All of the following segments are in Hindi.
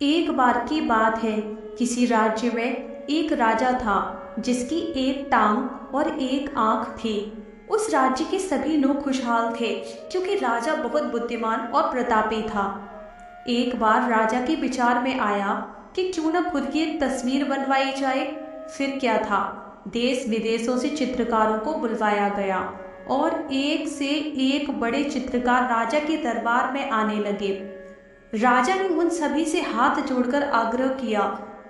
एक बार की बात है। किसी राज्य में एक राजा था जिसकी एक टांग और एक आंख थी। उस राज्य के सभी लोग खुशहाल थे क्योंकि राजा बहुत बुद्धिमान और प्रतापी था। एक बार राजा के विचार में आया कि क्यों न खुद की एक तस्वीर बनवाई जाए। फिर क्या था, देश विदेशों से चित्रकारों को बुलवाया गया और एक से एक बड़े चित्रकार राजा के दरबार में आने लगे। राजा ने उन सभी से हाथ जोड़कर आग्रह किया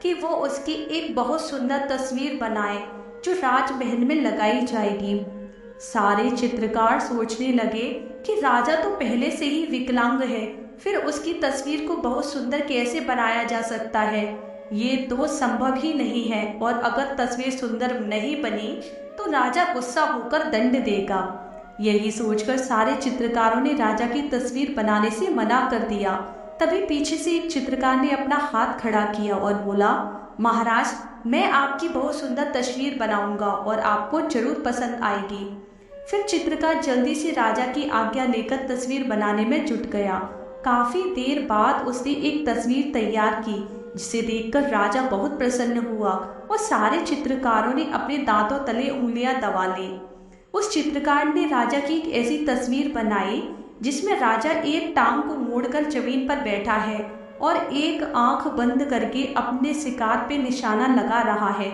कि वो उसकी एक बहुत सुंदर तस्वीर बनाए जो राजमहल में लगाई जाएगी। सारे चित्रकार सोचने लगे कि राजा तो पहले से ही विकलांग है, फिर उसकी तस्वीर को बहुत सुंदर कैसे बनाया जा सकता है। ये तो संभव ही नहीं है, और अगर तस्वीर सुंदर नहीं बनी तो राजा गुस्सा होकर दंड देगा। यही सोचकर सारे चित्रकारों ने राजा की तस्वीर बनाने से मना कर दिया। तभी पीछे से एक चित्रकार ने अपना हाथ खड़ा किया और बोला, महाराज, मैं आपकी बहुत सुंदर तस्वीर बनाऊंगा और आपको जरूर पसंद आएगी। फिर चित्रकार जल्दी से राजा की आज्ञा लेकर तस्वीर बनाने में जुट गया। काफी देर बाद उसने एक तस्वीर तैयार की जिसे देखकर राजा बहुत प्रसन्न हुआ और सारे चित्रकारों ने अपने दांतों तले उंगलियां दबा ली। उस चित्रकार ने राजा की एक ऐसी तस्वीर बनाई जिसमें राजा एक टांग को मोड़कर जमीन पर बैठा है और एक आंख बंद करके अपने शिकार पे निशाना लगा रहा है।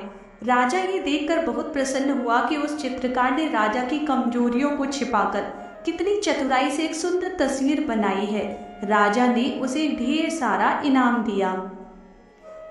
राजा ये देखकर बहुत प्रसन्न हुआ कि उस चित्रकार ने राजा की कमजोरियों को छिपाकर कितनी चतुराई से एक सुंदर तस्वीर बनाई है। राजा ने उसे ढेर सारा इनाम दिया।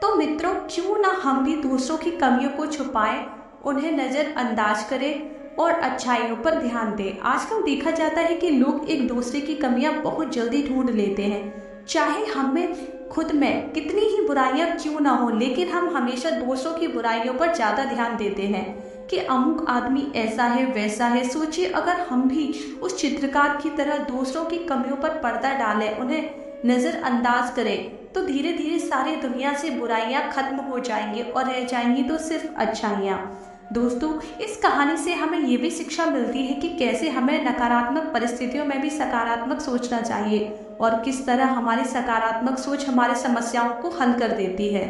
तो मित्रों, क्यों ना हम भी दूसरों की कमियों को छुपाएं, उन्हें नजरअंदाज करें और अच्छाइयों पर ध्यान दें। आजकल देखा जाता है कि लोग एक दूसरे की कमियां बहुत जल्दी ढूंढ लेते हैं। चाहे हमें खुद में कितनी ही बुराइयां क्यों ना हो, लेकिन हम हमेशा दूसरों की बुराइयों पर ज्यादा ध्यान देते हैं कि अमुक आदमी ऐसा है वैसा है। सोचिए, अगर हम भी उस चित्रकार की तरह दूसरों की कमियों पर पर्दा डालें, उन्हें नजरअंदाज करें, तो धीरे धीरे सारी दुनिया से बुराइयां खत्म हो जाएंगी और रह जाएंगी तो सिर्फ अच्छाइयां। दोस्तों, इस कहानी से हमें ये भी शिक्षा मिलती है कि कैसे हमें नकारात्मक परिस्थितियों में भी सकारात्मक सोचना चाहिए और किस तरह हमारी सकारात्मक सोच हमारी समस्याओं को हल कर देती है।